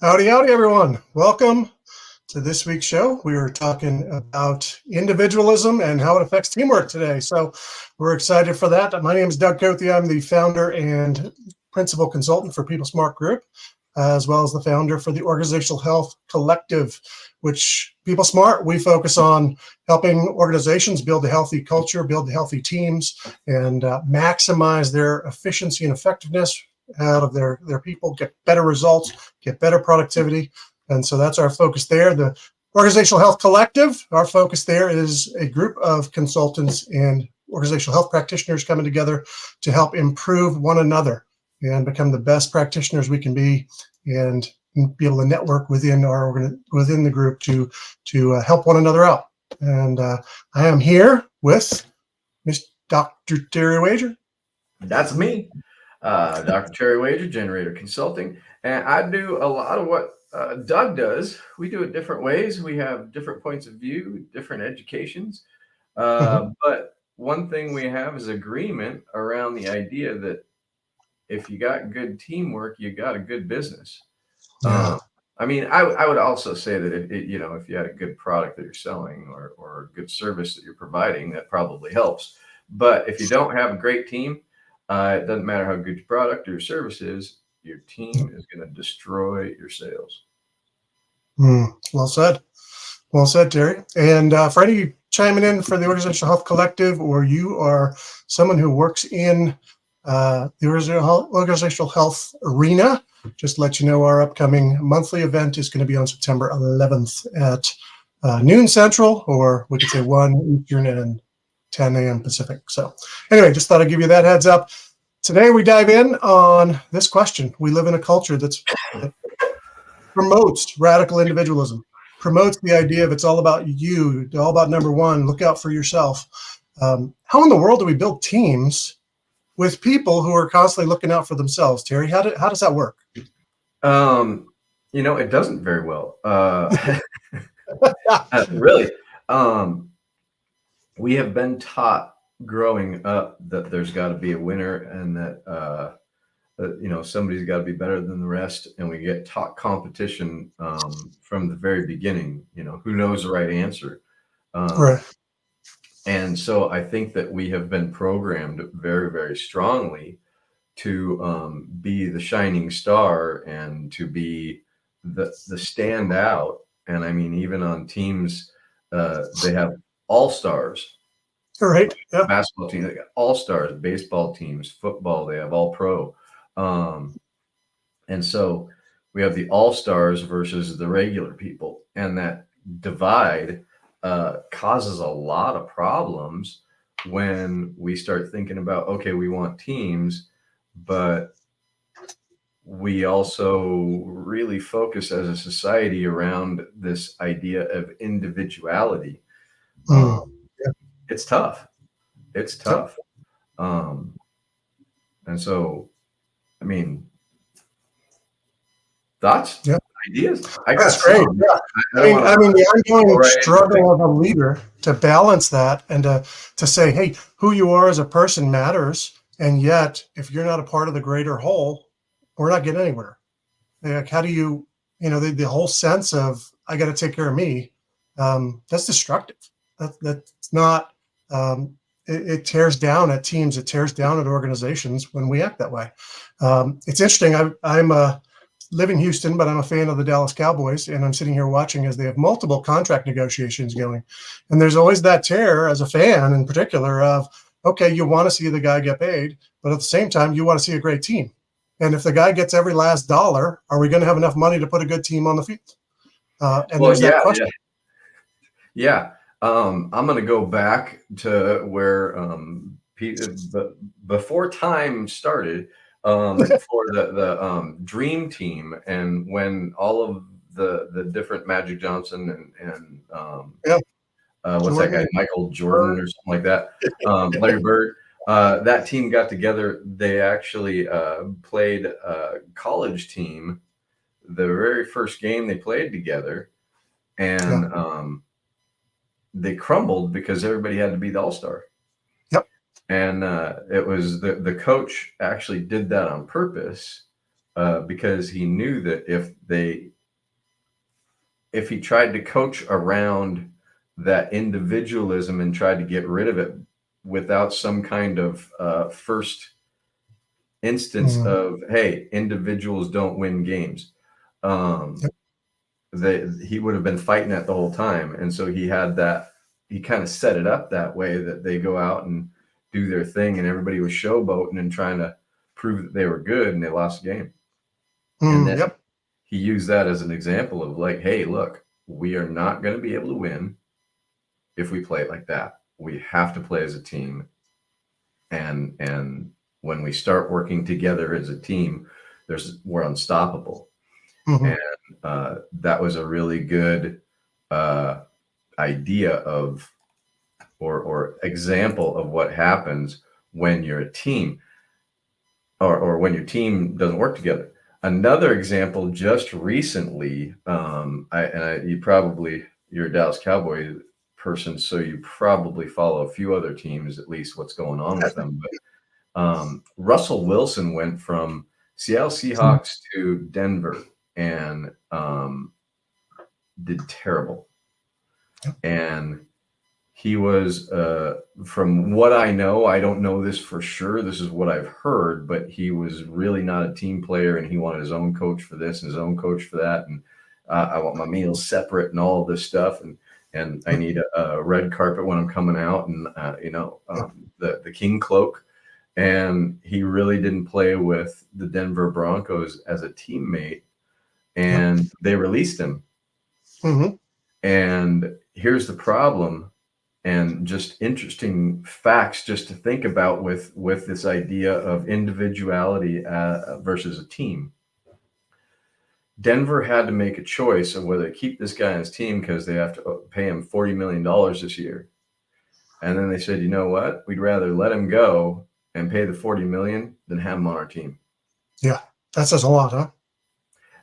Howdy, howdy, everyone. Welcome to this week's show. We are talking about individualism and how it affects teamwork today. So we're excited for that. My name is Doug Cothey. I'm the founder and principal consultant for People Smart Group, as well as the founder for the Organizational Health Collective, which People Smart, we focus on helping organizations build a healthy culture, build healthy teams, and maximize their efficiency and effectiveness out of their people, get better results, get better productivity. And so that's our focus there. The Organizational Health Collective, our focus there is a group of consultants and organizational health practitioners coming together to help improve one another and become the best practitioners we can be, and be able to network within the group to help one another out. And I am here with Dr. Terry Wager. That's me. Dr. Terry Wager, Generator Consulting, and I do a lot of what Doug does. We do it different ways. We have different points of view, different educations, but one thing we have is agreement around the idea that if you got good teamwork, you got a good business. Yeah. I would also say that if you had a good product that you're selling or a good service that you're providing, that probably helps. But if you don't have a great team, it doesn't matter how good your product or your service is, your team is going to destroy your sales. Well said. Well said, Terry. And for any of you chiming in for the Organizational Health Collective, or you are someone who works in the organizational health arena, just to let you know, our upcoming monthly event is going to be on September 11th at noon Central, or we could say 1 Eastern and 10 a.m. Pacific. So anyway, just thought I'd give you that heads up. Today we dive in on this question. We live in a culture that promotes radical individualism, promotes the idea of it's all about you, it's all about number one, look out for yourself. How in the world do we build teams with people who are constantly looking out for themselves? Terry, how does that work? It doesn't very well. Really. We have been taught growing up that there's got to be a winner, and that somebody's got to be better than the rest, and we get taught competition from the very beginning. Who knows the right answer? Right. And so I think that we have been programmed very, very strongly to be the shining star and to be the standout. And I mean, even on teams, they have all-stars. Right. Yeah. Basketball team, they got all-stars. Baseball teams, football, they have all-pro. And so we have the all-stars versus the regular people. And that divide causes a lot of problems when we start thinking about, okay, we want teams, but we also really focus as a society around this idea of individuality. It's tough. It's tough. And so, I mean, thoughts, ideas? That's great. Yeah. I mean, the ongoing struggle of a leader to balance that and to say, hey, who you are as a person matters. And yet, if you're not a part of the greater whole, we're not getting anywhere. Like, how do you, the whole sense of, I got to take care of me, that's destructive. That's not, it tears down at teams, it tears down at organizations when we act that way. It's interesting. I'm live in Houston, but I'm a fan of the Dallas Cowboys, and I'm sitting here watching as they have multiple contract negotiations going. And there's always that tear as a fan in particular of, okay, you want to see the guy get paid, but at the same time, you want to see a great team. And if the guy gets every last dollar, are we going to have enough money to put a good team on the field? There's that question. Yeah. I'm going to go back to where before time started, for the dream team, and when all of the different Magic Johnson and what's that guy, Michael Jordan or something like that, Larry Bird, that team got together. They actually played a college team the very first game they played together, and they crumbled because everybody had to be the all-star. Yep. And it was the coach actually did that on purpose, because he knew that if they if he tried to coach around that individualism and tried to get rid of it without some kind of first instance of, hey, individuals don't win games, he would have been fighting that the whole time. And so he kind of set it up that way, that they go out and do their thing, and everybody was showboating and trying to prove that they were good, and they lost the game. And then he used that as an example of like, hey, look, we are not going to be able to win if we play it like that. We have to play as a team. And when we start working together as a team, we're unstoppable. And that was a really good idea of, or example of what happens when you're a team, or when your team doesn't work together. Another example, just recently, you're a Dallas Cowboy person, so you probably follow a few other teams, at least what's going on with them. But Russell Wilson went from Seattle Seahawks to Denver and did terrible. And he was, from what I know, I don't know this for sure, this is what I've heard, but he was really not a team player, and he wanted his own coach for this and his own coach for that. And I want my meals separate and all this stuff. And I need a red carpet when I'm coming out, and the king cloak. And he really didn't play with the Denver Broncos as a teammate, and they released him. And here's the problem, and just interesting facts just to think about with this idea of individuality versus a team. Denver had to make a choice of whether to keep this guy on his team because they have to pay him $40 million this year. And then they said, you know what? We'd rather let him go and pay the $40 million than have him on our team. Yeah, that says a lot, huh?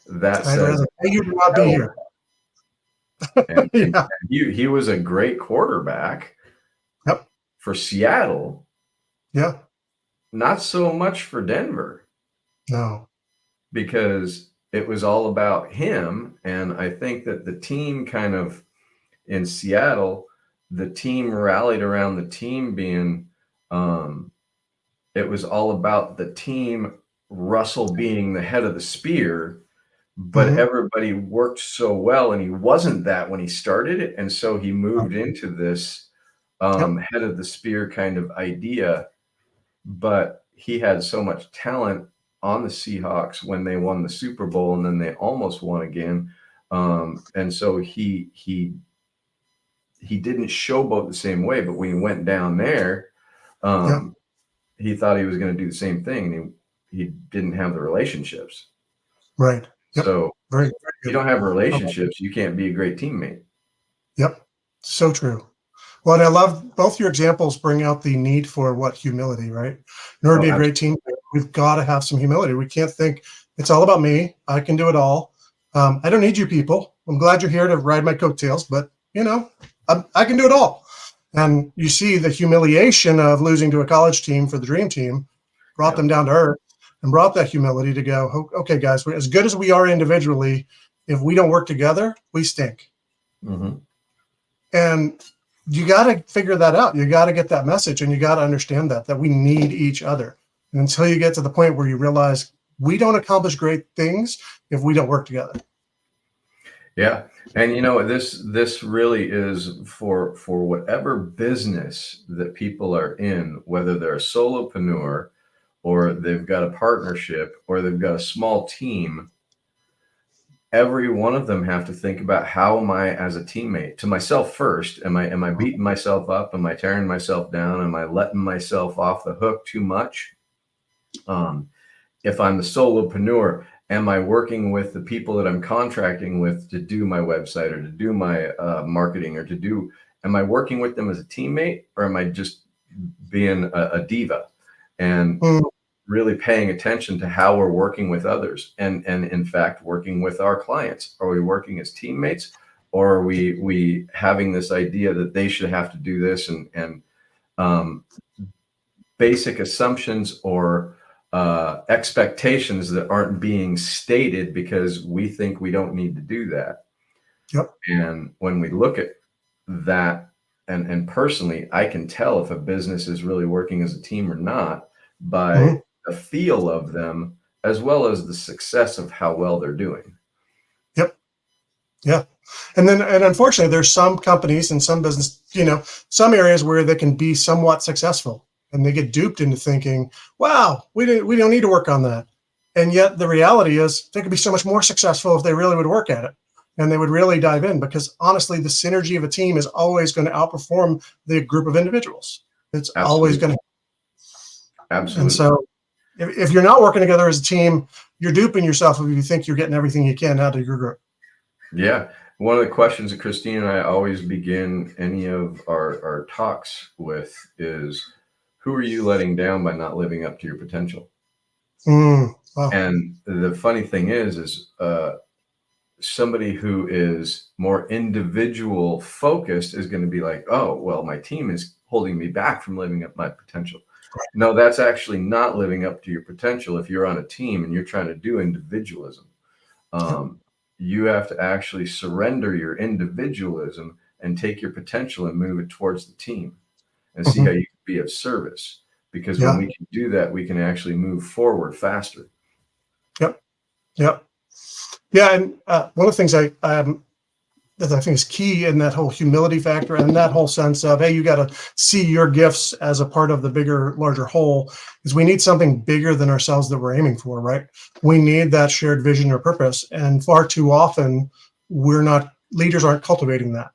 That says you do not be here. And he was a great quarterback for Seattle. Yeah. Not so much for Denver. No. Because it was all about him. And I think that the team kind of in Seattle, the team rallied around the team being, it was all about the team, Russell being the head of the spear, but everybody worked so well, and he wasn't that when he started it. And so he moved into this head of the spear kind of idea, but he had so much talent on the Seahawks when they won the Super Bowl, and then they almost won again. And so he didn't showboat the same way, but when he went down there, he thought he was going to do the same thing, and he didn't have the relationships. Right. Yep. So very if you don't have relationships, you can't be a great teammate. Yep. So true. Well, and I love both your examples bring out the need for humility, right? In order to be a great team, we've got to have some humility. We can't think it's all about me. I can do it all. I don't need you people. I'm glad you're here to ride my coattails, but I can do it all. And you see the humiliation of losing to a college team for the dream team brought them down to earth and brought that humility to go, okay, guys, as good as we are individually, if we don't work together, we stink. And you got to figure that out. You got to get that message, and you got to understand that we need each other. And until you get to the point where you realize we don't accomplish great things if we don't work together. Yeah. And this really is for whatever business that people are in, whether they're a solopreneur or they've got a partnership or they've got a small team. Every one of them have to think about, how am I as a teammate to myself first? Am I beating myself up? Am I tearing myself down? Am I letting myself off the hook too much? If I'm the solopreneur, am I working with the people that I'm contracting with to do my website or to do my marketing or am I working with them as a teammate, or am I just being a diva and really paying attention to how we're working with others and in fact working with our clients? Are we working as teammates, or are we having this idea that they should have to do this and basic assumptions or expectations that aren't being stated because we think we don't need to do that? Yep. And when we look at that, and personally, I can tell if a business is really working as a team or not by the feel of them, as well as the success of how well they're doing. Yep. Yeah. And unfortunately, there's some companies and some business, some areas where they can be somewhat successful and they get duped into thinking, wow, we don't need to work on that. And yet the reality is they could be so much more successful if they really would work at it and they would really dive in, because honestly, the synergy of a team is always going to outperform the group of individuals. It's always going to. Absolutely. And so if you're not working together as a team, you're duping yourself if you think you're getting everything you can out of your group. Yeah. One of the questions that Christine and I always begin any of our talks with is, who are you letting down by not living up to your potential? Wow. And the funny thing is somebody who is more individual focused is going to be like, oh, well, my team is holding me back from living up my potential. Right. No, that's actually not living up to your potential. If you're on a team and you're trying to do individualism, you have to actually surrender your individualism and take your potential and move it towards the team and see how you can be of service. Because when we can do that, we can actually move forward faster. Yep. Yeah. And one of the things that I think is key in that whole humility factor and that whole sense of, hey, you got to see your gifts as a part of the bigger, larger whole, is we need something bigger than ourselves that we're aiming for, right? We need that shared vision or purpose. And far too often, leaders aren't cultivating that.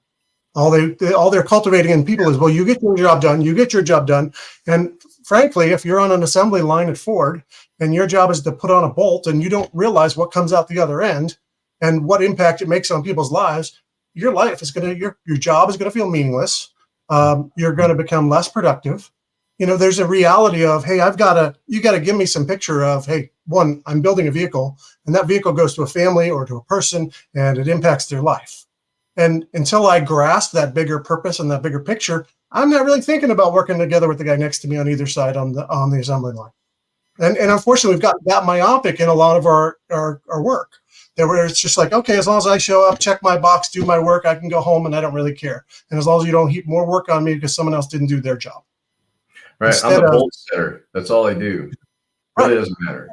All they're cultivating in people is, well, you get your job done. And frankly, if you're on an assembly line at Ford and your job is to put on a bolt and you don't realize what comes out the other end and what impact it makes on people's lives, your life is your job is going to feel meaningless. You're going to become less productive. There's a reality of, hey, you got to give me some picture of, hey, one, I'm building a vehicle and that vehicle goes to a family or to a person and it impacts their life. And until I grasp that bigger purpose and that bigger picture, I'm not really thinking about working together with the guy next to me on either side on the assembly line. And unfortunately, we've got that myopic in a lot of our work, where it's just like, okay, as long as I show up, check my box, do my work, I can go home and I don't really care. And as long as you don't heap more work on me because someone else didn't do their job. Right. I'm the bolt setter. That's all I do. Really doesn't matter.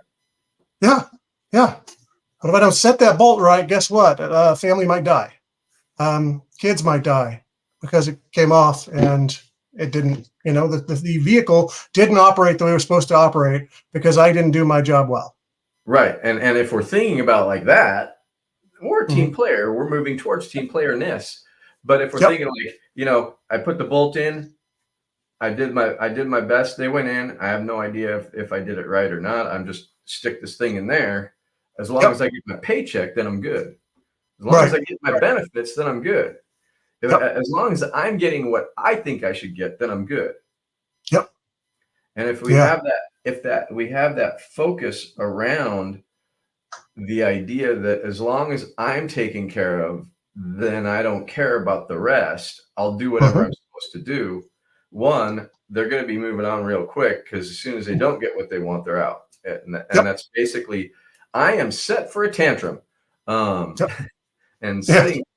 Yeah. But if I don't set that bolt right, guess what? Family might die. Kids might die because it came off and it didn't, the vehicle didn't operate the way it was supposed to operate because I didn't do my job well. Right. And if we're thinking about like that, we're a team player. We're moving towards team playerness. But if we're thinking like, I put the bolt in, I did my best. They went in. I have no idea if I did it right or not. I'm just stick this thing in there. As long as I get my paycheck, then I'm good. As long as I get my benefits, then I'm good. As long as I'm getting what I think I should get, then I'm good. Yep. And if we have we have that focus around the idea that as long as I'm taken care of, then I don't care about the rest. I'll do whatever I'm supposed to do. One, they're going to be moving on real quick because as soon as they don't get what they want, they're out. And that's basically, I am set for a tantrum. And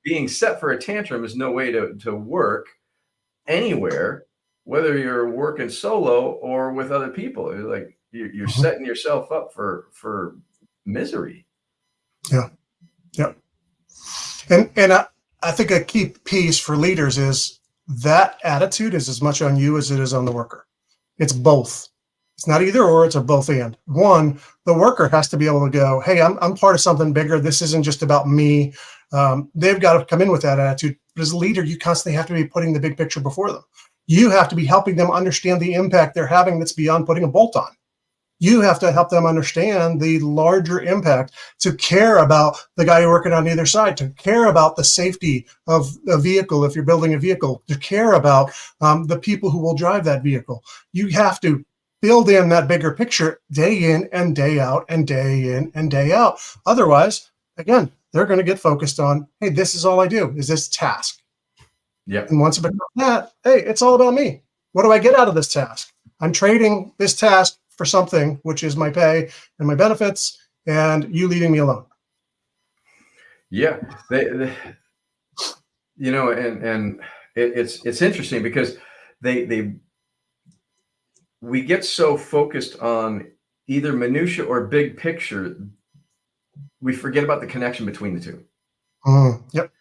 being set for a tantrum is no way to work anywhere, whether you're working solo or with other people. It's like you're setting yourself up for misery. Yeah. And I think a key piece for leaders is that attitude is as much on you as it is on the worker. It's both. It's not either or, it's a both and. One, the worker has to be able to go, hey, I'm part of something bigger. This isn't just about me. They've got to come in with that attitude. But as a leader, you constantly have to be putting the big picture before them. You have to be helping them understand the impact they're having that's beyond putting a bolt on. You have to help them understand the larger impact, to care about the guy you're working on either side, to care about the safety of a vehicle if you're building a vehicle, to care about the people who will drive that vehicle. You have to build in that bigger picture day in and day out and day in and day out. Otherwise, again, they're going to get focused on, hey, this is all I do, is this task. Yep. And once it becomes that, hey, it's all about me. What do I get out of this task? I'm trading this task for something, which is my pay and my benefits, and you leaving me alone. Yeah. and it's interesting because they we get so focused on either minutia or big picture, we forget about the connection between the two. Yep.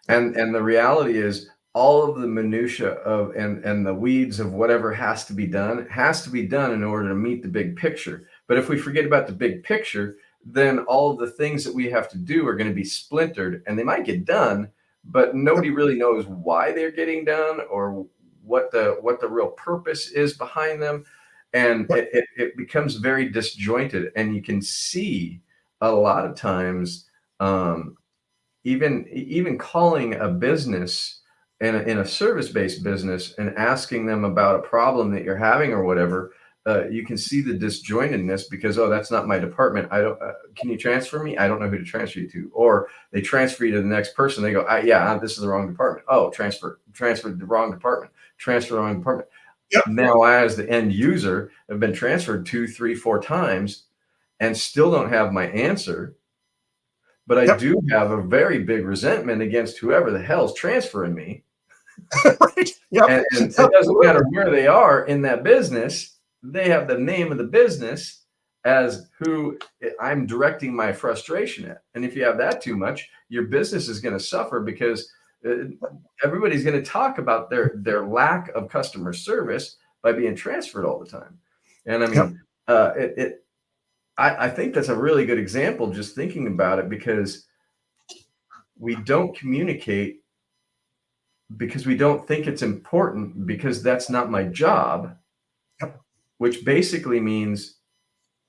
And the reality is all of the minutia of and the weeds of whatever has to be done in order to meet the big picture. But if we forget about the big picture, then all of the things that we have to do are going to be splintered, and they might get done, but nobody really knows why they're getting done or what the real purpose is behind them. And Yep. it becomes very disjointed, and you can see a lot of times, even calling a business in a service-based business and asking them about a problem that you're having or whatever, you can see the disjointedness because, oh, that's not my department. I don't. Can you transfer me? I don't know who to transfer you to. Or they transfer you to the next person. They go, yeah, this is the wrong department. Oh, transfer the wrong department. Transfer the wrong department. Yep. Now, as the end user, have been transferred 2, 3, 4 times and still don't have my answer. But I do have a very big resentment against whoever the hell's transferring me. Right. Yep. And it doesn't matter where they are in that business. They have the name of the business as who I'm directing my frustration at. And if you have that too much, your business is going to suffer because everybody's going to talk about their lack of customer service by being transferred all the time. And I mean, I think that's a really good example, just thinking about it, because we don't communicate because we don't think it's important, because that's not my job, which basically means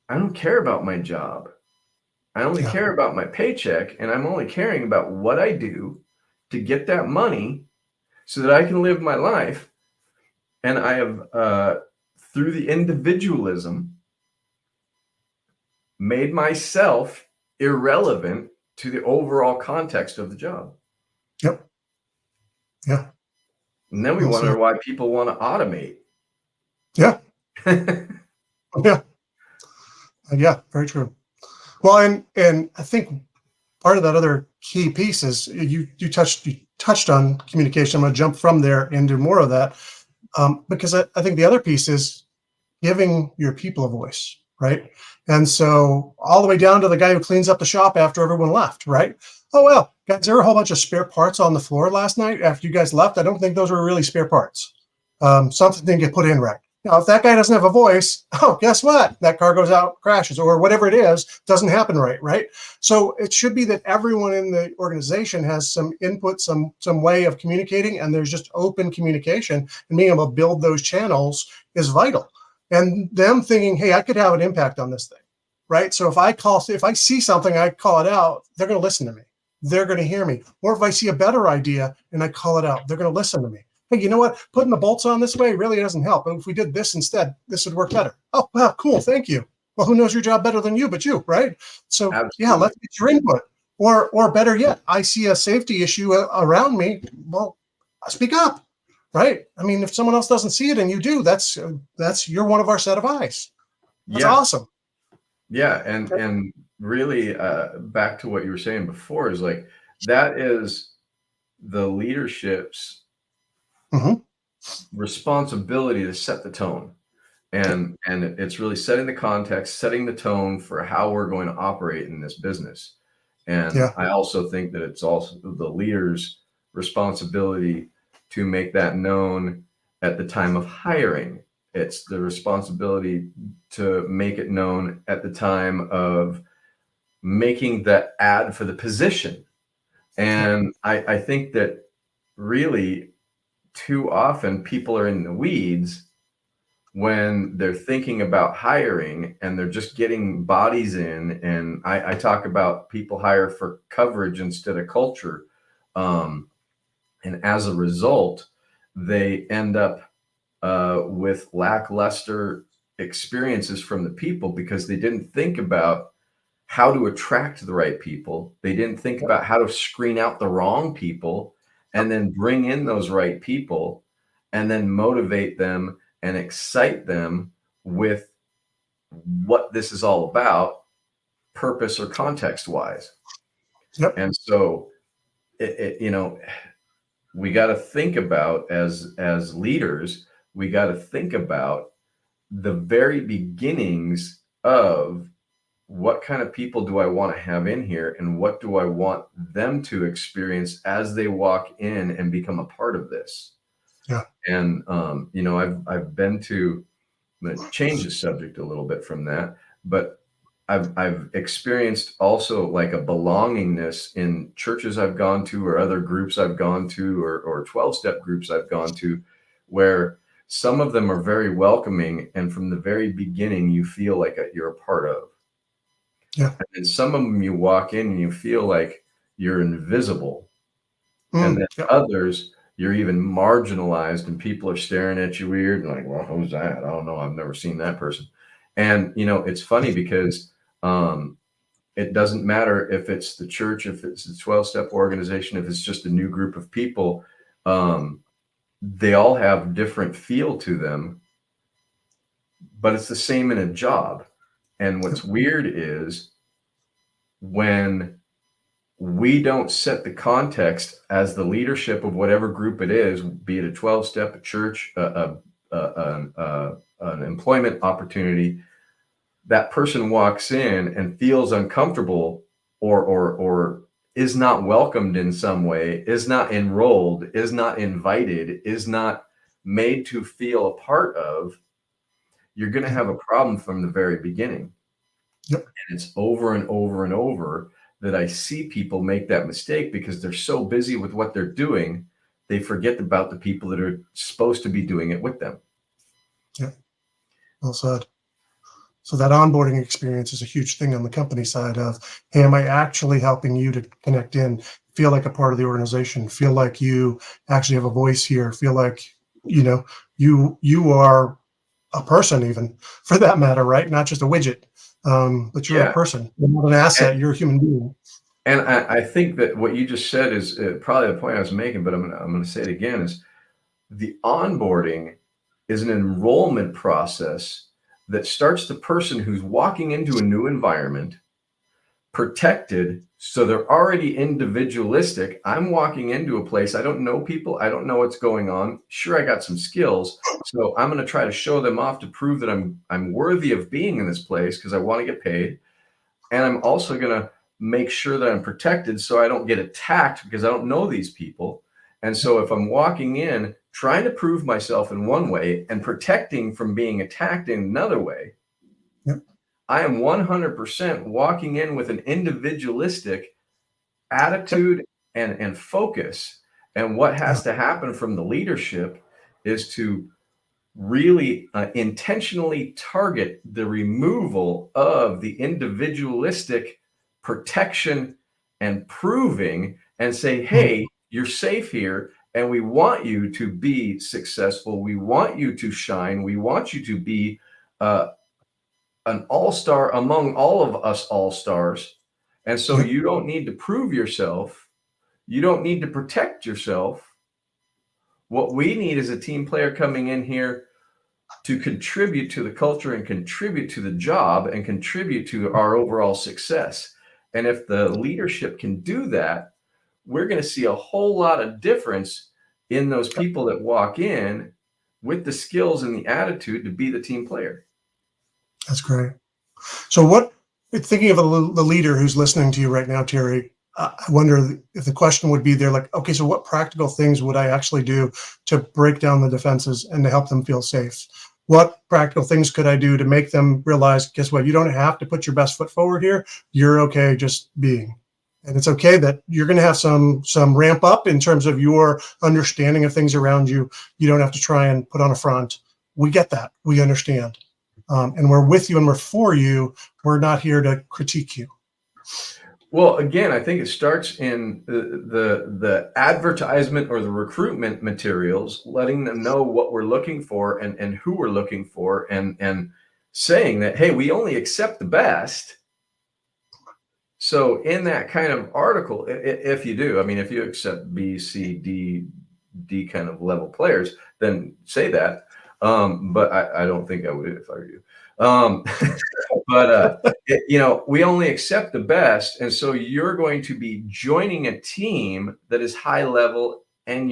I don't care about my job. I only care about my paycheck, and I'm only caring about what I do to get that money so that I can live my life. And I have, through the individualism, made myself irrelevant to the overall context of the job. Yep. Yeah. And then we wonder why people want to automate. Yeah. Yeah. Yeah. Very true. Well, and I think part of that other key piece is you touched on communication. I'm going to jump from there into more of that, because I think the other piece is giving your people a voice, right? And so all the way down to the guy who cleans up the shop after everyone left, right? Oh, well, guys, there were a whole bunch of spare parts on the floor last night after you guys left. I don't think those were really spare parts. Something didn't get put in right. Now, if that guy doesn't have a voice, oh, guess what? That car goes out, crashes, or whatever it is, doesn't happen right, right? So it should be that everyone in the organization has some input, some way of communicating, and there's just open communication, and being able to build those channels is vital. And them thinking, hey, I could have an impact on this thing, right? So if I see something, I call it out, they're going to listen to me. They're going to hear me. Or if I see a better idea and I call it out, they're going to listen to me. Hey, you know what? Putting the bolts on this way really doesn't help. But if we did this instead, this would work better. Oh, wow, cool. Thank you. Well, who knows your job better than you but you, right? So yeah, let's get your input. Or better yet, I see a safety issue around me. Well, speak up. Right. I mean, if someone else doesn't see it and you do, that's you're one of our set of eyes. That's awesome. Yeah. And really, back to what you were saying before, is like, that is the leadership's responsibility to set the tone. And it's really setting the context, setting the tone for how we're going to operate in this business. And I also think that it's also the leader's responsibility to make that known at the time of hiring. It's the responsibility to make it known at the time of making the ad for the position. And I think that really too often people are in the weeds when they're thinking about hiring and they're just getting bodies in. And I talk about people hire for coverage instead of culture. And as a result, they end up with lackluster experiences from the people because they didn't think about how to attract the right people. They didn't think about how to screen out the wrong people and then bring in those right people and then motivate them and excite them with what this is all about, purpose or context wise. And so, we got to think about as leaders, we got to think about the very beginnings of what kind of people do I want to have in here, and what do I want them to experience as they walk in and become a part of this. Yeah. And I've been to change the subject a little bit from that, but I've experienced also like a belongingness in churches I've gone to, or other groups I've gone to, or 12-step groups I've gone to, where some of them are very welcoming, and from the very beginning you feel like you're a part of. Yeah. And some of them you walk in and you feel like you're invisible. And then others, you're even marginalized, and people are staring at you weird and like, well, who's that? I don't know. I've never seen that person. And, it's funny because it doesn't matter if it's the church, if it's a 12-step organization, if it's just a new group of people, they all have different feel to them, but it's the same in a job. And what's weird is when we don't set the context as the leadership of whatever group it is, be it a 12-step, a church, an employment opportunity, that person walks in and feels uncomfortable, or is not welcomed in some way, is not enrolled, is not invited, is not made to feel a part of, you're going to have a problem from the very beginning. Yep. And it's over and over and over that I see people make that mistake because they're so busy with what they're doing, they forget about the people that are supposed to be doing it with them. Yeah. Well said. So that onboarding experience is a huge thing on the company side of, hey, am I actually helping you to connect in, feel like a part of the organization, feel like you actually have a voice here, feel like, you are a person, even for that matter, right? Not just a widget, but you're a person. You're not an asset. You're a human being. And I think that what you just said is probably the point I was making, but I'm going to say it again, is the onboarding is an enrollment process that starts the person who's walking into a new environment protected. So they're already individualistic. I'm walking into a place. I don't know people. I don't know what's going on. Sure, I got some skills. So I'm going to try to show them off to prove that I'm worthy of being in this place because I want to get paid. And I'm also going to make sure that I'm protected so I don't get attacked because I don't know these people. And so if I'm walking in trying to prove myself in one way and protecting from being attacked in another way, I am 100% walking in with an individualistic attitude and focus. And what has to happen from the leadership is to really intentionally target the removal of the individualistic protection and proving, and say, hey, you're safe here, and we want you to be successful. We want you to shine. We want you to be an all-star among all of us all-stars. And so you don't need to prove yourself. You don't need to protect yourself. What we need is a team player coming in here to contribute to the culture and contribute to the job and contribute to our overall success. And if the leadership can do that, we're going to see a whole lot of difference in those people that walk in with the skills and the attitude to be the team player. That's great. So thinking of the leader who's listening to you right now, Terry, I wonder if the question would be there, like, okay, so what practical things would I actually do to break down the defenses and to help them feel safe? What practical things could I do to make them realize, guess what, you don't have to put your best foot forward here. You're okay just being. And it's okay that you're going to have some ramp up in terms of your understanding of things around you. You don't have to try and put on a front. We get that. We understand. And we're with you and we're for you. We're not here to critique you. Well, again, I think it starts in the advertisement or the recruitment materials, letting them know what we're looking for and who we're looking for, and saying that, hey, we only accept the best. So in that kind of article, if you do, I mean, if you accept B, C, D kind of level players, then say that. But I don't think I would if I were you. But we only accept the best. And so you're going to be joining a team that is high level and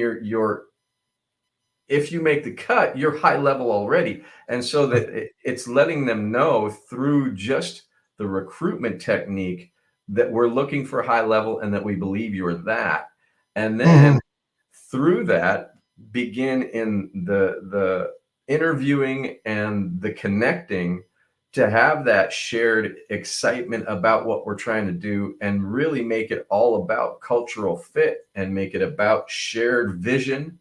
if you make the cut, you're high level already. And so that it's letting them know through just the recruitment technique that we're looking for high level and that we believe you're that. And then through that, begin in the interviewing and the connecting to have that shared excitement about what we're trying to do, and really make it all about cultural fit and make it about shared vision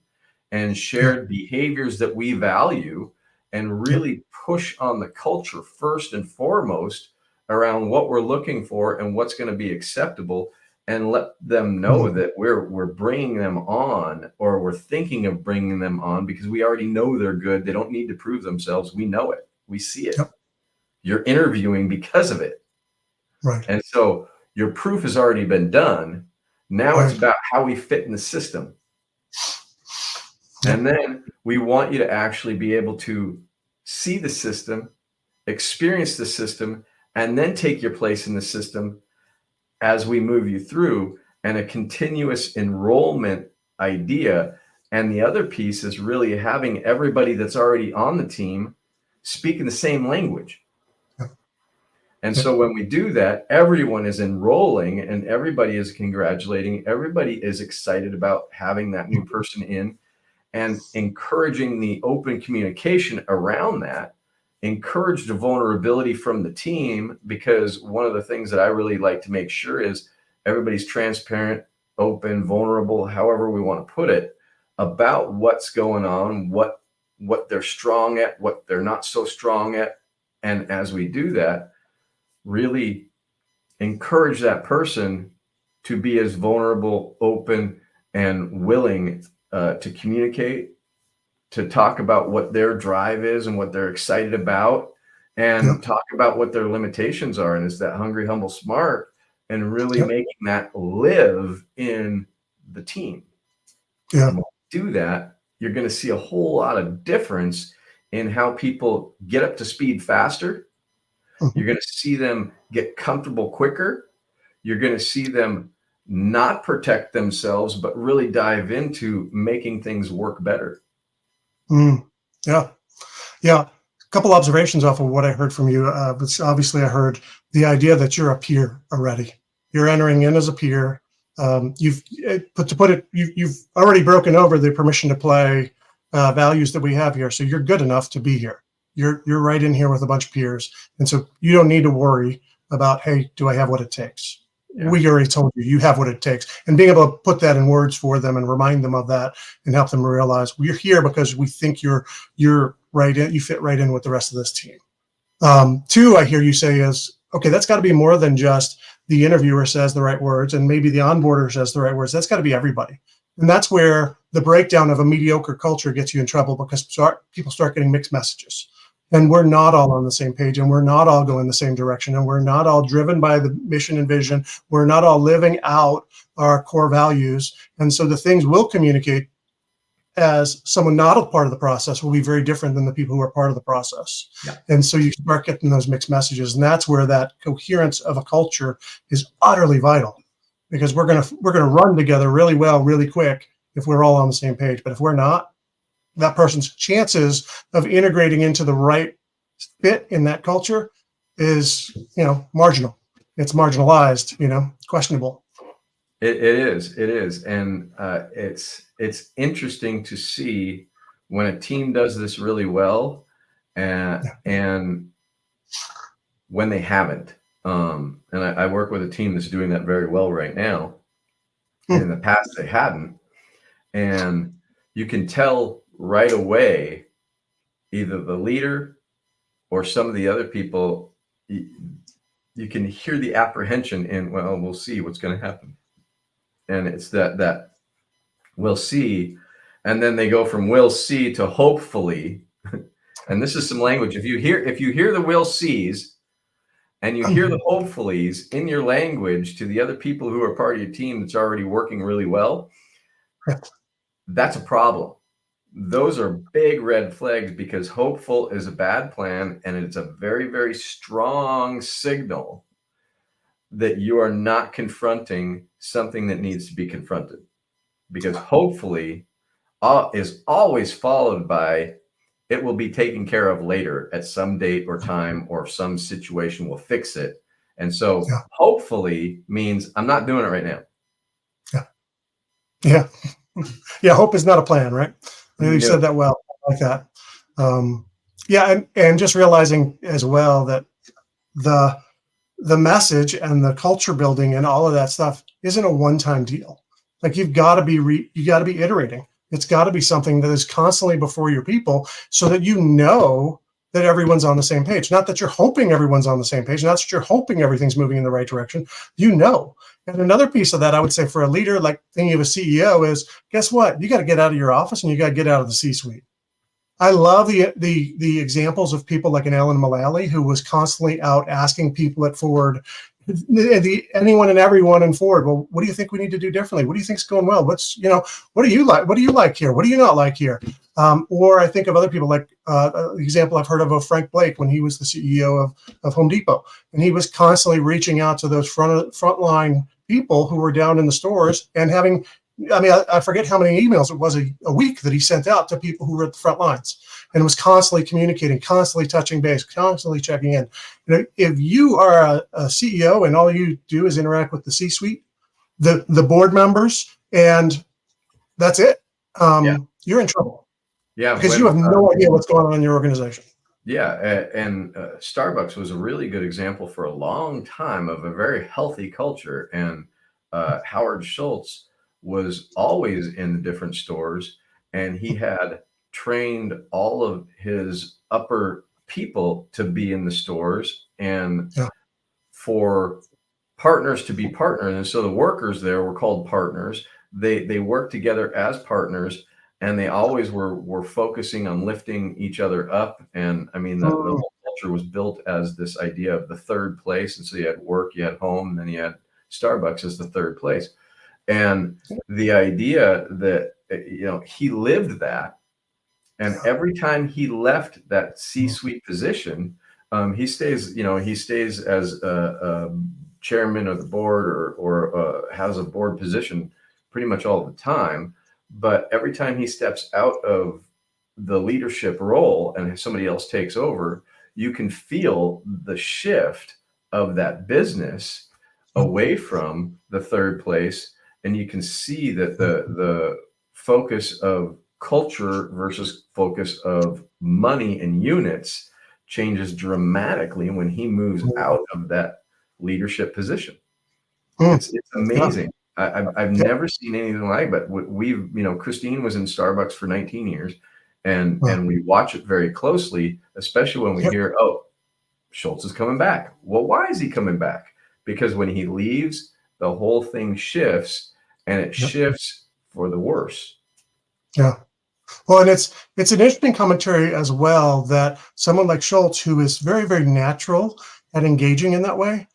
and shared behaviors that we value, and really push on the culture first and foremost around what we're looking for and what's going to be acceptable, and let them know that we're bringing them on, or we're thinking of bringing them on, because we already know they're good. They don't need to prove themselves. We know it. We see it. You're interviewing because of it. Right. And so your proof has already been done. Now it's about how we fit in the system. And then we want you to actually be able to see the system, experience the system, and then take your place in the system as we move you through, and a continuous enrollment idea. And the other piece is really having everybody that's already on the team speaking the same language. And so when we do that, everyone is enrolling and everybody is congratulating. Everybody is excited about having that new person in, and encouraging the open communication around that. Encourage the vulnerability from the team, because one of the things that I really like to make sure is everybody's transparent, open, vulnerable, however we want to put it, about what's going on, what they're strong at, what they're not so strong at. And as we do that, really encourage that person to be as vulnerable, open, and willing to communicate, to talk about what their drive is and what they're excited about, and talk about what their limitations are. And it's that hungry, humble, smart, and really making that live in the team. And when you do that, you're going to see a whole lot of difference in how people get up to speed faster. You're going to see them get comfortable quicker. You're going to see them not protect themselves, but really dive into making things work better. Yeah. A couple observations off of what I heard from you. But obviously, I heard the idea that you're a peer already. You're entering in as a peer. You've already broken over the permission to play values that we have here. So you're good enough to be here. You're right in here with a bunch of peers. And so you don't need to worry about, hey, do I have what it takes? We already told you have what it takes. And being able to put that in words for them and remind them of that, and help them realize we're here because we think you're right in, you fit right in with the rest of this team. Two, I hear you say is, okay, that's got to be more than just the interviewer says the right words and maybe the onboarder says the right words. That's got to be everybody. And that's where the breakdown of a mediocre culture gets you in trouble, because people start getting mixed messages. And we're not all on the same page, and we're not all going the same direction, and we're not all driven by the mission and vision. We're not all living out our core values. And so the things we'll communicate as someone not a part of the process will be very different than the people who are part of the process. And so you start getting those mixed messages. And that's where that coherence of a culture is utterly vital, because we're gonna run together really well, really quick if we're all on the same page. But if we're not, that person's chances of integrating into the right fit in that culture is, marginal. It's marginalized, questionable. It is. And it's interesting to see when a team does this really well, and when they haven't. And I work with a team that's doing that very well right now. In the past, they hadn't. And you can tell right away, either the leader or some of the other people, you can hear the apprehension in, well, we'll see what's going to happen. And it's that we'll see. And then they go from we'll see to hopefully. And this is some language. If you hear the we'll sees and you hear the hopefullys in your language to the other people who are part of your team that's already working really well, that's a problem. Those are big red flags, because hopeful is a bad plan, and it's a very, very strong signal that you are not confronting something that needs to be confronted. because hopefully is always followed by it will be taken care of later at some date or time, or some situation will fix it. And so Yeah. hopefully means I'm not doing it right now. Yeah. Yeah. Yeah. Hope is not a plan, right? You No. said that well. I like that. Yeah. And just realizing as well that the message and the culture building and all of that stuff isn't a one-time deal. Like you've got to be you got to be iterating. It's got to be something that is constantly before your people, so that you know that everyone's on the same page. Not that you're hoping everyone's on the same page, not that you're hoping everything's moving in the right direction. You know. And another piece of that, I would say, for a leader, like thinking of a CEO, is guess what? You got to get out of your office and you got to get out of the C-suite. I love the examples of people like an Alan Mullally, who was constantly out asking people at Ford, anyone and everyone in Ford, well, what do you think we need to do differently? What do you think's going well? What do you like? What do you like here? What do you not like here? Or I think of other people like the example I've heard of Frank Blake when he was the CEO of Home Depot, and he was constantly reaching out to those frontline people who were down in the stores and having. I mean, I forget how many emails it was a week that he sent out to people who were at the front lines, and was constantly communicating, constantly touching base, constantly checking in. If you are a CEO and all you do is interact with the C-suite, the board members, and that's it, you're in trouble. Yeah, because you have no idea what's going on in your organization. Yeah, and Starbucks was a really good example for a long time of a very healthy culture, and Howard Schultz was always in the different stores, and he had trained all of his upper people to be in the stores, and for partners to be partners. And so the workers there were called partners. They worked together as partners, and they always were focusing on lifting each other up. And I mean, the whole culture was built as this idea of the third place. And so you had work, you had home, and then you had Starbucks as the third place. And the idea that, he lived that. And every time he left that C-suite position, he stays as a chairman of the board, or has a board position pretty much all the time. But every time he steps out of the leadership role and somebody else takes over, you can feel the shift of that business away from the third place. And you can see that the focus of culture versus focus of money and units changes dramatically when he moves out of that leadership position. It's amazing. I've never seen anything like it. But we've, Christine was in Starbucks for 19 years, and we watch it very closely, especially when we hear, oh, Schultz is coming back. Well, why is he coming back? Because when he leaves, the whole thing shifts, and it shifts for the worse. Yeah. Well, and it's an interesting commentary as well, that someone like Schultz, who is very, very natural at engaging in that way,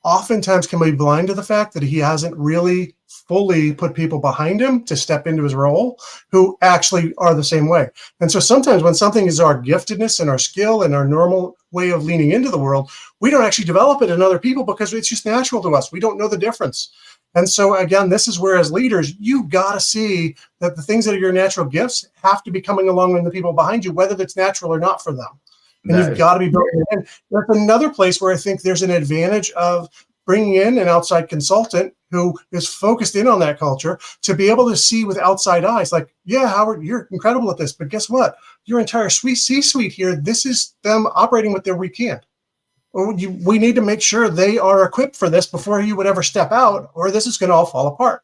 oftentimes can be blind to the fact that he hasn't really fully put people behind him to step into his role who actually are the same way. And so sometimes when something is our giftedness and our skill and our normal way of leaning into the world, we don't actually develop it in other people because it's just natural to us. We don't know the difference. And so again, this is where, as leaders, you've got to see that the things that are your natural gifts have to be coming along in the people behind you, whether that's natural or not for them. And you've got to be building it in. That's another place where I think there's an advantage of bringing in an outside consultant who is focused in on that culture to be able to see with outside eyes, like, yeah, Howard, you're incredible at this, but guess what? Your entire C-suite here, this is them operating with their weak hand. We need to make sure they are equipped for this before you would ever step out, or this is going to all fall apart.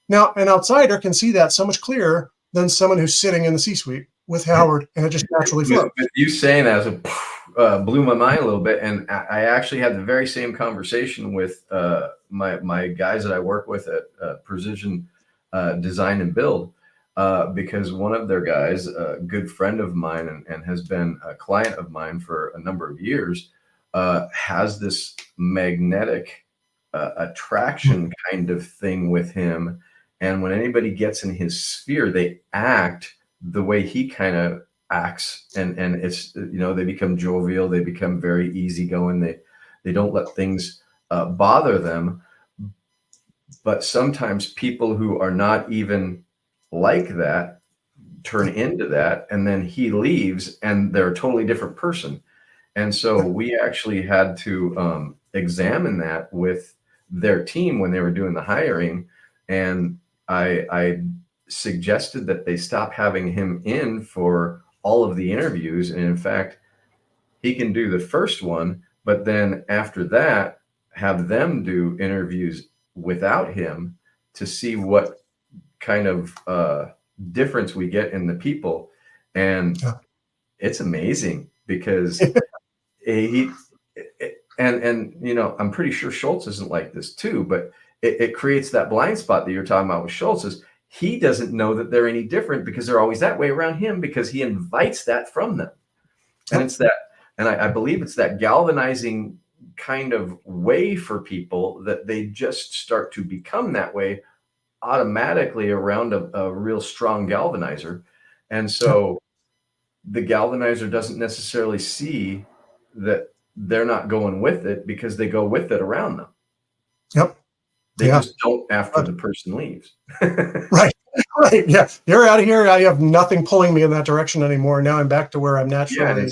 Now, an outsider can see that so much clearer than someone who's sitting in the C-suite with Howard, and it just naturally flows. You saying that blew my mind a little bit, and I actually had the very same conversation with my guys that I work with at Precision Design and Build, because one of their guys, a good friend of mine and has been a client of mine for a number of years, has this magnetic attraction kind of thing with him. And when anybody gets in his sphere, they act the way he kind of acts. And it's, they become jovial. They become very easygoing. They don't let things bother them. But sometimes people who are not even like that turn into that, and then he leaves and they're a totally different person. And so we actually had to examine that with their team when they were doing the hiring. And I suggested that they stop having him in for all of the interviews. And in fact, he can do the first one, but then after that, have them do interviews without him to see what kind of difference we get in the people. And it's amazing because he and I'm pretty sure Schultz isn't like this too, but it creates that blind spot that you're talking about with Schultz. Is he doesn't know that they're any different because they're always that way around him, because he invites that from them. And it's that, and I believe it's that galvanizing kind of way for people that they just start to become that way automatically around a real strong galvanizer. And so the galvanizer doesn't necessarily see that they're not going with it because they go with it around them. Yep. They just don't after the person leaves. Right. Right. Yeah. You're out of here. I have nothing pulling me in that direction anymore. Now I'm back to where I'm naturally.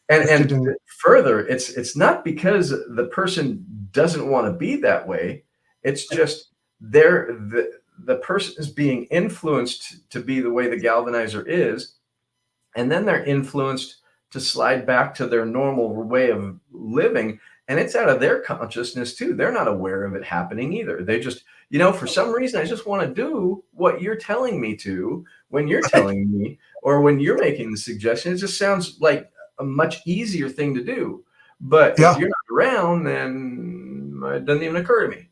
Yeah, and further, it's not because the person doesn't want to be that way. It's just the person is being influenced to be the way the galvanizer is. And then they're influenced to slide back to their normal way of living. And it's out of their consciousness too. They're not aware of it happening either. They just, for some reason, I just want to do what you're telling me to when you're telling me, or when you're making the suggestion. It just sounds like a much easier thing to do. But if you're not around, then it doesn't even occur to me.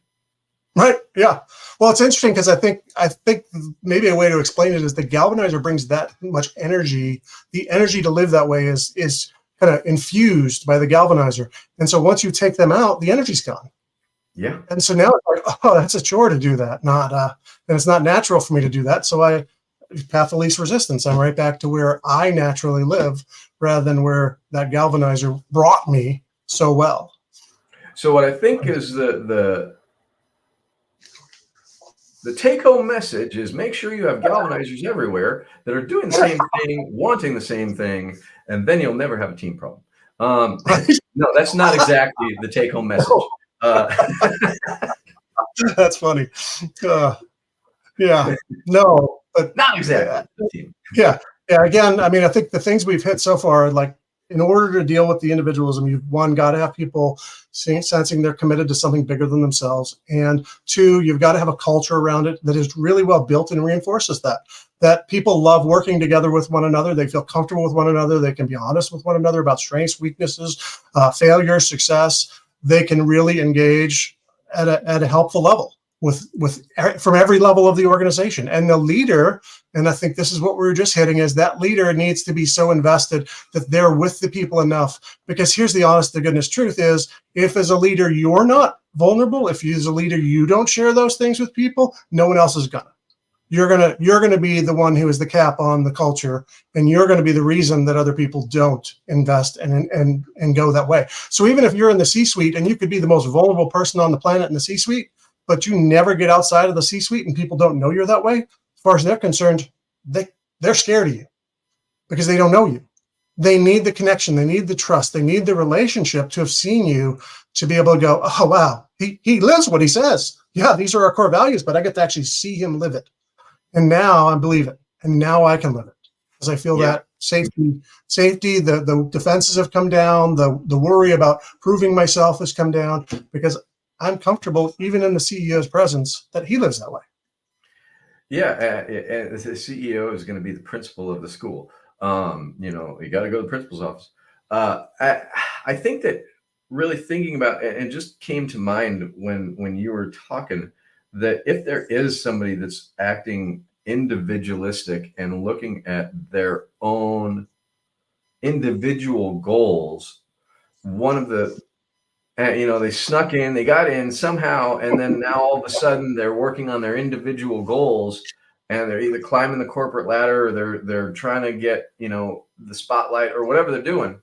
Right. Yeah. Well, it's interesting because I think maybe a way to explain it is the galvanizer brings that much energy. The energy to live that way is kind of infused by the galvanizer. And so once you take them out, the energy's gone. Yeah. And so now it's like, oh, that's a chore to do that. And it's not natural for me to do that. So path of least resistance. I'm right back to where I naturally live rather than where that galvanizer brought me so well. So what I think is the take-home message is make sure you have galvanizers everywhere that are doing the same thing, wanting the same thing, and then you'll never have a team problem. No, that's not exactly the take-home message. That's funny. Yeah, no, but not exactly. Yeah. Again, I mean, I think the things we've hit so far, like in order to deal with the individualism, you've got to have people sensing they're committed to something bigger than themselves. And two, you've got to have a culture around it that is really well built and reinforces that people love working together with one another. They feel comfortable with one another. They can be honest with one another about strengths, weaknesses, failure, success. They can really engage at a helpful level from every level of the organization. And the leader, and I think this is what we were just hitting, is that leader needs to be so invested that they're with the people enough. Because here's the honest to goodness truth is, if as a leader you're not vulnerable, if you as a leader you don't share those things with people, no one else is gonna. You're gonna be the one who is the cap on the culture, and you're gonna be the reason that other people don't invest and go that way. So even if you're in the C-suite and you could be the most vulnerable person on the planet in the C-suite, but you never get outside of the C-suite and people don't know you're that way, as far as they're concerned, they're scared of you because they don't know you. They need the connection. They need the trust. They need the relationship to have seen you to be able to go, oh, wow, he lives what he says. Yeah, these are our core values, but I get to actually see him live it. And now I believe it. And now I can live it because I feel that safety, the defenses have come down. The worry about proving myself has come down because I'm comfortable, even in the CEO's presence, that he lives that way. Yeah, and the CEO is going to be the principal of the school. You got to go to the principal's office. I think that really thinking about, and just came to mind when you were talking, that if there is somebody that's acting individualistic and looking at their own individual goals, one of the they snuck in, they got in somehow, and then now all of a sudden they're working on their individual goals, and they're either climbing the corporate ladder or they're trying to get the spotlight or whatever they're doing.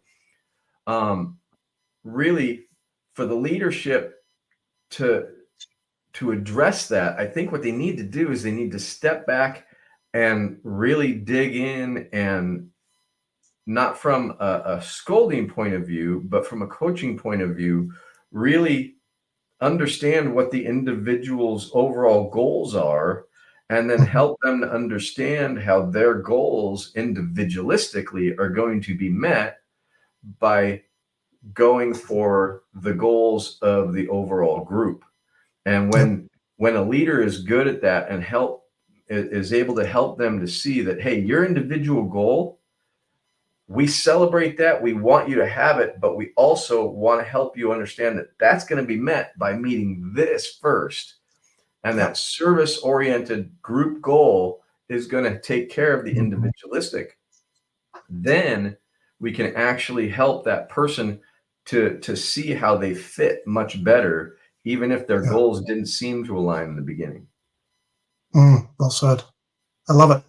Really, for the leadership to address that, I think what they need to do is they need to step back and really dig in, and not from a scolding point of view, but from a coaching point of view, really understand what the individual's overall goals are, and then help them to understand how their goals individualistically are going to be met by going for the goals of the overall group. And when a leader is good at that and is able to help them to see that, hey, your individual goal, we celebrate that, we want you to have it, but we also want to help you understand that that's going to be met by meeting this first. And that service-oriented group goal is going to take care of the individualistic. Then we can actually help that person to see how they fit much better, even if their goals didn't seem to align in the beginning. Well said. I love it.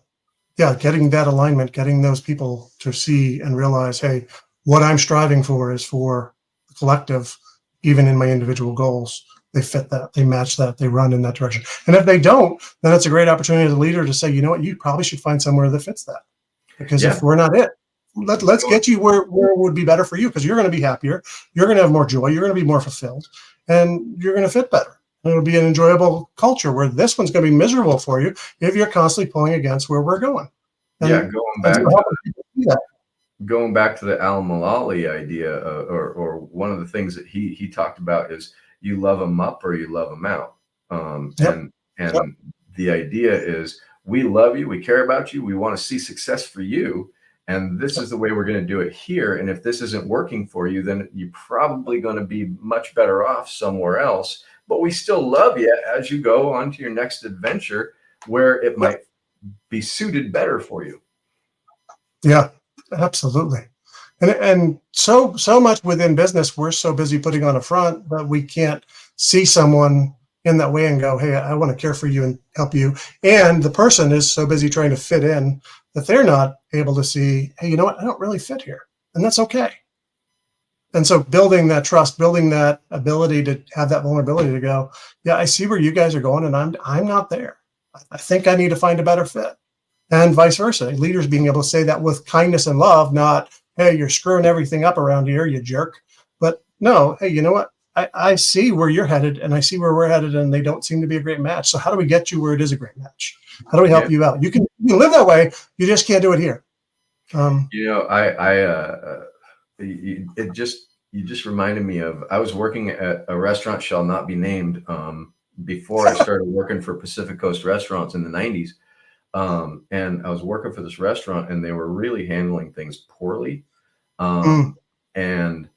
Yeah, getting that alignment, getting those people to see and realize, hey, what I'm striving for is for the collective, even in my individual goals. They fit that, they match that, they run in that direction. And if they don't, then it's a great opportunity as a leader to say, you know what, you probably should find somewhere that fits that. Because if we're not it, let's get you where it would be better for you, because you're going to be happier, you're going to have more joy, you're going to be more fulfilled, and you're going to fit better. And it'll be an enjoyable culture, where this one's going to be miserable for you if you're constantly pulling against where we're going. And going back to the Al-Mulally idea, or one of the things that he talked about is, you love them up or you love them out. And the idea is, we love you, we care about you, we want to see success for you, and this is the way we're going to do it here. And if this isn't working for you, then you're probably going to be much better off somewhere else. But we still love you as you go on to your next adventure, where it might be suited better for you. Yeah, absolutely. And so much within business, we're so busy putting on a front that we can't see someone in that way and go, hey, I want to care for you and help you. And the person is so busy trying to fit in that they're not able to see, hey, you know what, I don't really fit here. And that's okay. And so building that trust, building that ability to have that vulnerability to go, yeah, I see where you guys are going, and I'm not there. I think I need to find a better fit. And vice versa. Leaders being able to say that with kindness and love, not, hey, you're screwing everything up around here, you jerk. But no, hey, you know what? I see where you're headed, and I see where we're headed, and they don't seem to be a great match. So how do we get you where it is a great match? How do we help you out? You can live that way. You just can't do it here. You just reminded me of, I was working at a restaurant, shall not be named, before I started working for Pacific Coast Restaurants in the 90s. And I was working for this restaurant, and they were really handling things poorly. And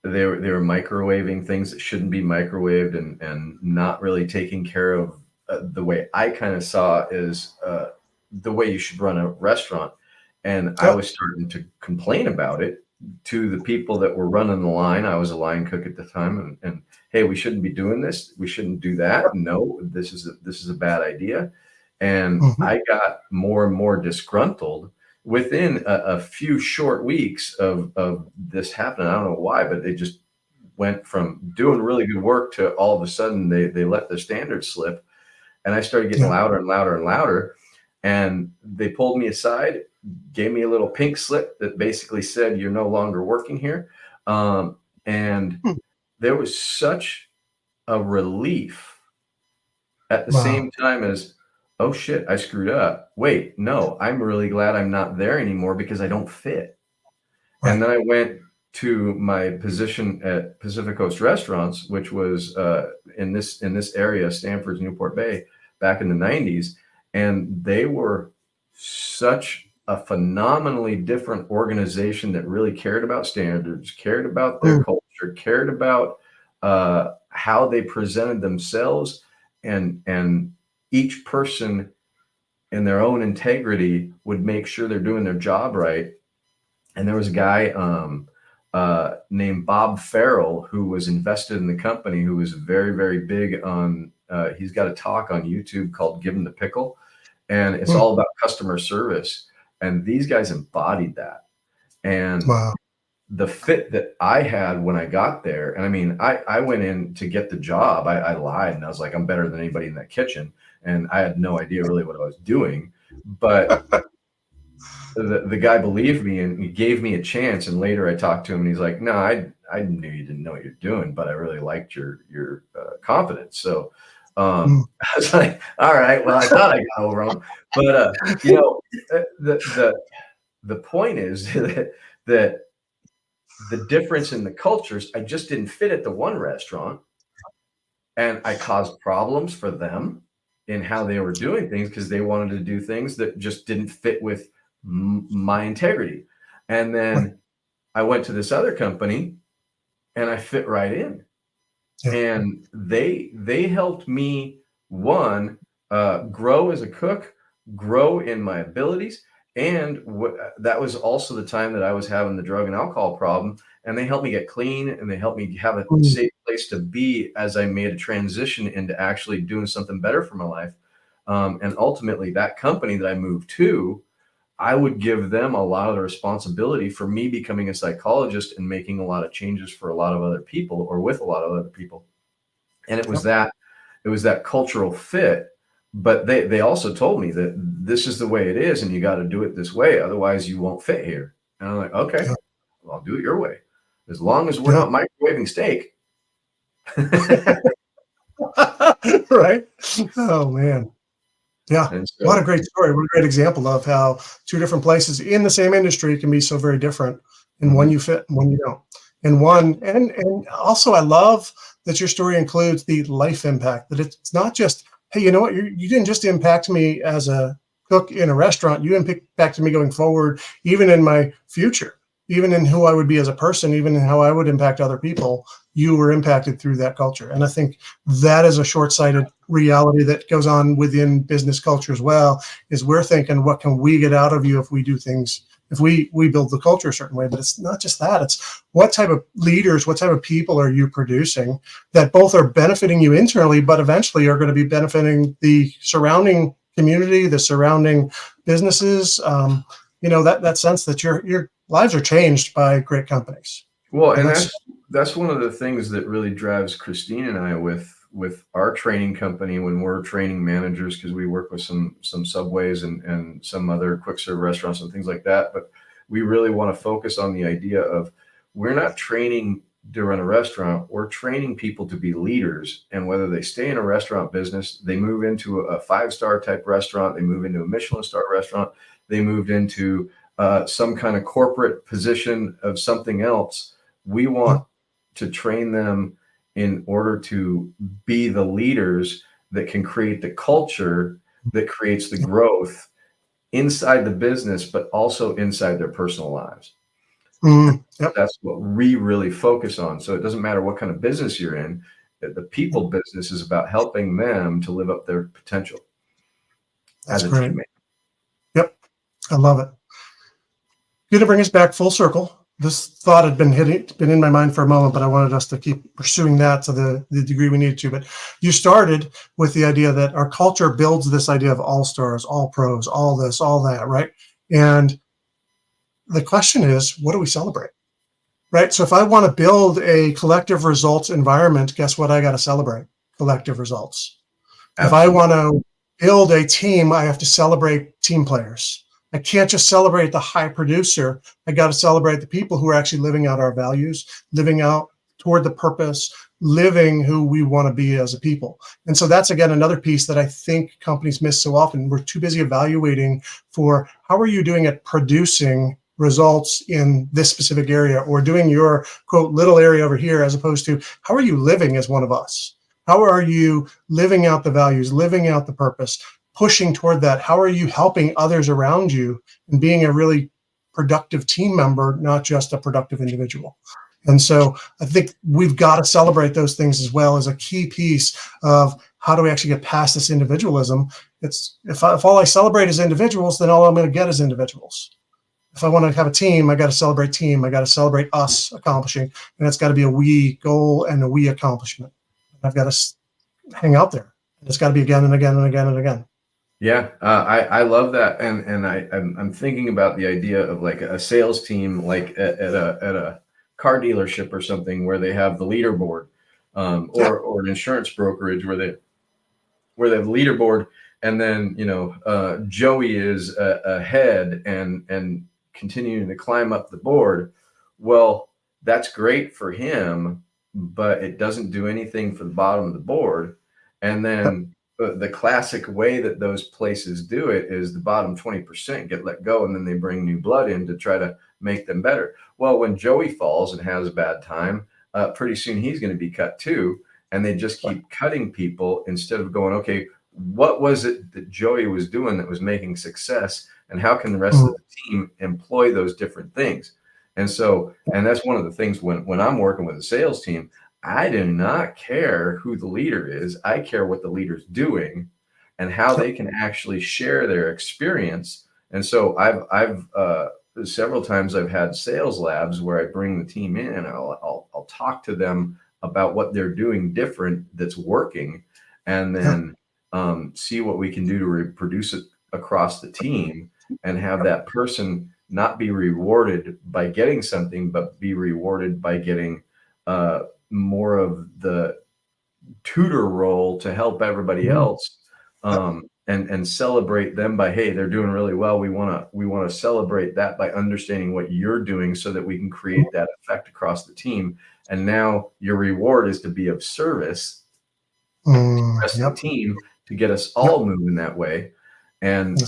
they were microwaving things that shouldn't be microwaved, and not really taking care of the way I kind of saw is the way you should run a restaurant. And I was starting to complain about it to the people that were running the line. I was a line cook at the time, and hey, we shouldn't be doing this. We shouldn't do that. No, this is a bad idea. And I got more and more disgruntled within a few short weeks of this happening. I don't know why, but they just went from doing really good work to all of a sudden they let their standards slip. And I started getting louder and louder and louder. And they pulled me aside, gave me a little pink slip that basically said, you're no longer working here. And there was such a relief at the same time as, oh shit, I screwed up. Wait, no, I'm really glad I'm not there anymore because I don't fit. Right. And then I went to my position at Pacific Coast Restaurants, which was in this area, Stanford's Newport Bay, back in the 90s. And they were such a phenomenally different organization that really cared about standards, cared about their culture, cared about how they presented themselves, and each person in their own integrity would make sure they're doing their job right. And there was a guy named Bob Farrell, who was invested in the company, who was very, very big on, he's got a talk on YouTube called Give 'em the Pickle. And it's all about customer service. And these guys embodied that. And the fit that I had when I got there, and I mean, I went in to get the job. I lied, and I was like, I'm better than anybody in that kitchen. And I had no idea really what I was doing. but the guy believed me and he gave me a chance. And later I talked to him and he's like, no, I knew you didn't know what you're doing, but I really liked your confidence. So I was like, all right, well, I thought I got over him, but you know, the point is that the difference in the cultures, I just didn't fit at the one restaurant, and I caused problems for them in how they were doing things because they wanted to do things that just didn't fit with my integrity. And then I went to this other company and I fit right in. Yeah. And they helped me, one, grow as a cook, grow in my abilities. And that was also the time that I was having the drug and alcohol problem. And they helped me get clean and they helped me have a safe place to be as I made a transition into actually doing something better for my life. And ultimately, that company that I moved to, I would give them a lot of the responsibility for me becoming a psychologist and making a lot of changes for a lot of other people or with a lot of other people. And it was that cultural fit. But they also told me that this is the way it is and you got to do it this way. Otherwise you won't fit here. And I'm like, okay, well, I'll do it your way. As long as we're not microwaving steak. Right. Oh, man. Yeah. So, what a great story. What a great example of how two different places in the same industry can be so very different. And one you fit and one you don't. And also I love that your story includes the life impact, that it's not just, hey, you know what, you didn't just impact me as a cook in a restaurant, you impacted me going forward, even in my future, even in who I would be as a person, even in how I would impact other people. You were impacted through that culture. And I think that is a short-sighted reality that goes on within business culture as well, is we're thinking, what can we get out of you if we do things, if we build the culture a certain way? But it's not just that. It's what type of leaders, what type of people are you producing that both are benefiting you internally, but eventually are going to be benefiting the surrounding community, the surrounding businesses. That sense that your lives are changed by great companies. Well, and that's one of the things that really drives Christine and I with our training company when we're training managers, because we work with some Subways and some other quick serve restaurants and things like that. But we really want to focus on the idea of, we're not training to run a restaurant, we're training people to be leaders. And whether they stay in a restaurant business, they move into a 5-star type restaurant, they move into a Michelin star restaurant, they moved into some kind of corporate position of something else, we want to train them in order to be the leaders that can create the culture that creates the growth inside the business, but also inside their personal lives. That's what we really focus on. So it doesn't matter what kind of business you're in, the people business is about helping them to live up their potential. That's great. Teammate. Yep. I love it. Good to bring us back full circle. This thought had been in my mind for a moment, but I wanted us to keep pursuing that to the degree we needed to. But you started with the idea that our culture builds this idea of all stars, all pros, all this, all that, right? And the question is, what do we celebrate, right? So if I want to build a collective results environment, guess what? I got to celebrate collective results. Absolutely. If I want to build a team, I have to celebrate team players. I can't just celebrate the high producer. I got to celebrate the people who are actually living out our values, living out toward the purpose, living who we want to be as a people. And so that's, again, another piece that I think companies miss so often. We're too busy evaluating for how are you doing at producing results in this specific area, or doing your, quote, little area over here, as opposed to how are you living as one of us? How are you living out the values, living out the purpose, pushing toward that? How are you helping others around you and being a really productive team member, not just a productive individual? And so I think we've got to celebrate those things as well as a key piece of how do we actually get past this individualism. It's if all I celebrate is individuals, then all I'm going to get is individuals. If I want to have a team, I got to celebrate team. I got to celebrate us accomplishing, and it's got to be a we goal and a we accomplishment. I've got to hang out there. It's got to be again and again and again and again. Yeah, I love that, and I'm thinking about the idea of like a sales team, like at a car dealership or something, where they have the leaderboard, or an insurance brokerage where they have the leaderboard, and then Joey is ahead and continuing to climb up the board. Well, that's great for him, but it doesn't do anything for the bottom of the board. And then the classic way that those places do it is the bottom 20% get let go, and then they bring new blood in to try to make them better. Well, when Joey falls and has a bad time, pretty soon he's going to be cut too. And they just keep cutting people instead of going, okay, what was it that Joey was doing that was making success, and how can the rest of the team employ those different things? And that's one of the things when I'm working with a sales team, I do not care who the leader is. I care what the leader's doing and how they can actually share their experience. And so I've several times I've had sales labs where I bring the team in and I'll talk to them about what they're doing different that's working, and then see what we can do to reproduce it across the team, and have that person not be rewarded by getting something, but be rewarded by getting more of the tutor role to help everybody else, and celebrate them by, hey, they're doing really well. We want to celebrate that by understanding what you're doing so that we can create that effect across the team. And now your reward is to be of service to the rest of the team to get us all moving that way. And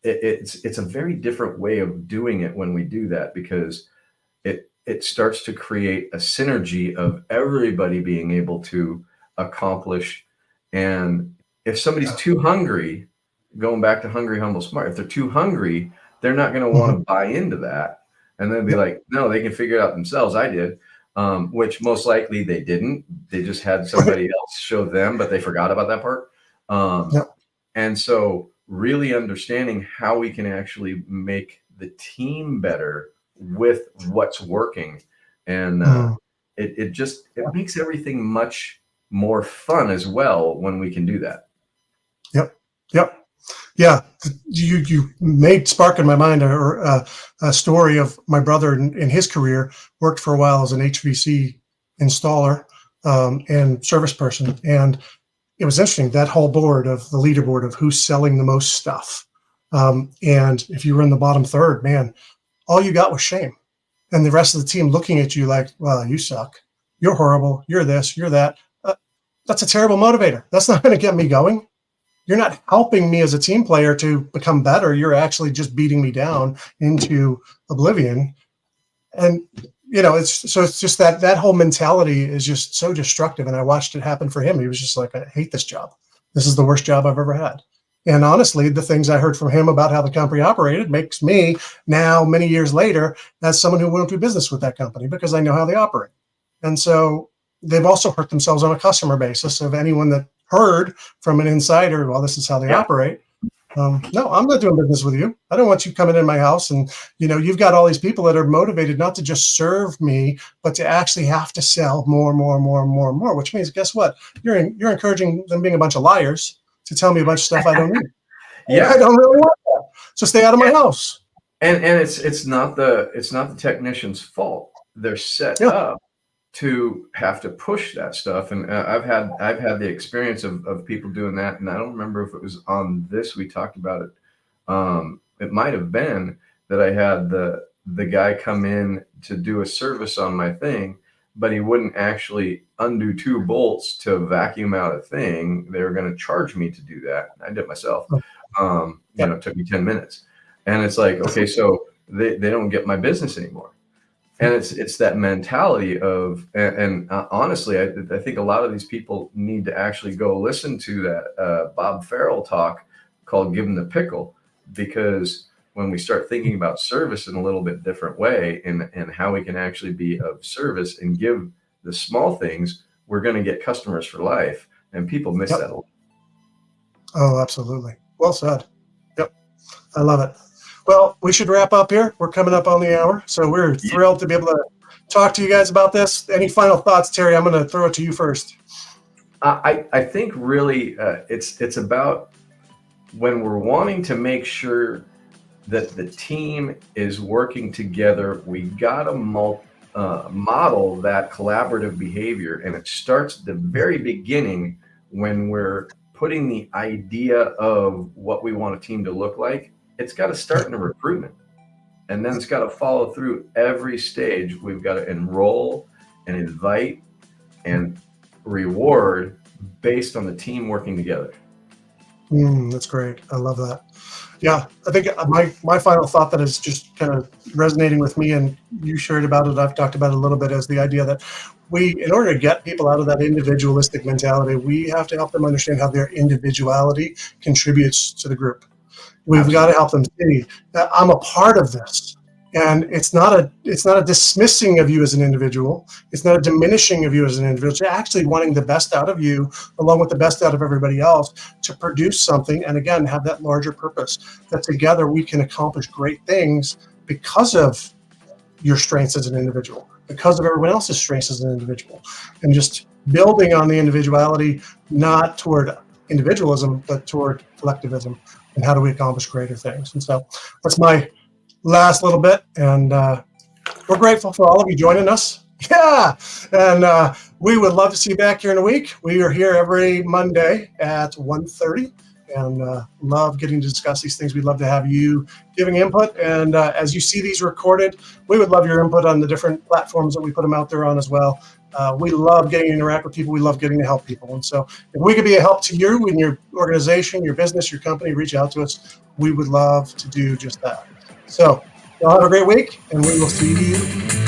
it's a very different way of doing it when we do that, because it starts to create a synergy of everybody being able to accomplish. And if somebody's too hungry, going back to hungry, humble, smart, if they're too hungry, they're not going to want to buy into that. And then be like, no, they can figure it out themselves. I did. Which most likely they didn't. They just had somebody else show them, but they forgot about that part. And so really understanding how we can actually make the team better with what's working. And it makes everything much more fun as well when we can do that. Yeah, you made spark in my mind a story of my brother in his career. Worked for a while as an HVC installer and service person, and it was interesting, that whole board of the leaderboard of who's selling the most stuff. And if you were in the bottom third, man, all you got was shame, and the rest of the team looking at you like, well, you suck, you're horrible, you're this, you're that. That's a terrible motivator. That's not going to get me going. You're not helping me as a team player to become better. You're actually just beating me down into oblivion. And, it's just that whole mentality is just so destructive. And I watched it happen for him. He was just like, I hate this job. This is the worst job I've ever had. And honestly, the things I heard from him about how the company operated makes me now, many years later, as someone who won't do business with that company because I know how they operate. And so they've also hurt themselves on a customer basis of anyone that heard from an insider, well, this is how they operate. No, I'm not doing business with you. I don't want you coming in my house. And, you've got all these people that are motivated not to just serve me, but to actually have to sell more, which means, guess what? You're encouraging them being a bunch of liars to tell me a bunch of stuff I don't need. I don't really want that. So stay out of my house. And it's not the technician's fault. They're set up to have to push that stuff. And I've had the experience of people doing that. And I don't remember if it was on this, we talked about it. It might've been that I had the guy come in to do a service on my thing, but he wouldn't actually undo 2 bolts to vacuum out a thing. They were going to charge me to do that. I did it myself. It took me 10 minutes. And it's like, okay, so they don't get my business anymore. And it's that mentality of, and honestly, I think a lot of these people need to actually go listen to that Bob Farrell talk called "Give 'Em the Pickle," because when we start thinking about service in a little bit different way, and how we can actually be of service and give the small things, we're going to get customers for life, and people miss that a lot. Oh, absolutely. Well said. Yep, I love it. Well, we should wrap up here. We're coming up on the hour. So we're thrilled to be able to talk to you guys about this. Any final thoughts, Terry? I'm going to throw it to you first. I think really it's about when we're wanting to make sure that the team is working together, we got to model that collaborative behavior. And it starts at the very beginning when we're putting the idea of what we want a team to look like, it's got to start in a recruitment. And then it's got to follow through every stage. We've got to enroll and invite and reward based on the team working together. That's great. I love that. Yeah, I think my final thought that is just kind of resonating with me, and you shared about it, I've talked about it a little bit, is the idea that in order to get people out of that individualistic mentality, we have to help them understand how their individuality contributes to the group. We've got to help them see that I'm a part of this. And it's not a dismissing of you as an individual. It's not a diminishing of you as an individual. It's actually wanting the best out of you, along with the best out of everybody else, to produce something. And again, have that larger purpose that together we can accomplish great things because of your strengths as an individual, because of everyone else's strengths as an individual, and just building on the individuality, not toward individualism, but toward collectivism. And how do we accomplish greater things? And so that's my last little bit, and we're grateful for all of you joining us. Yeah, and we would love to see you back here in a week. We are here every Monday at 1:30, and love getting to discuss these things. We'd love to have you giving input, and as you see these recorded, we would love your input on the different platforms that we put them out there on as well. We love getting to interact with people. We love getting to help people. And so if we could be a help to you in your organization, your business, your company, reach out to us. We would love to do just that. So y'all have a great week, and we will see you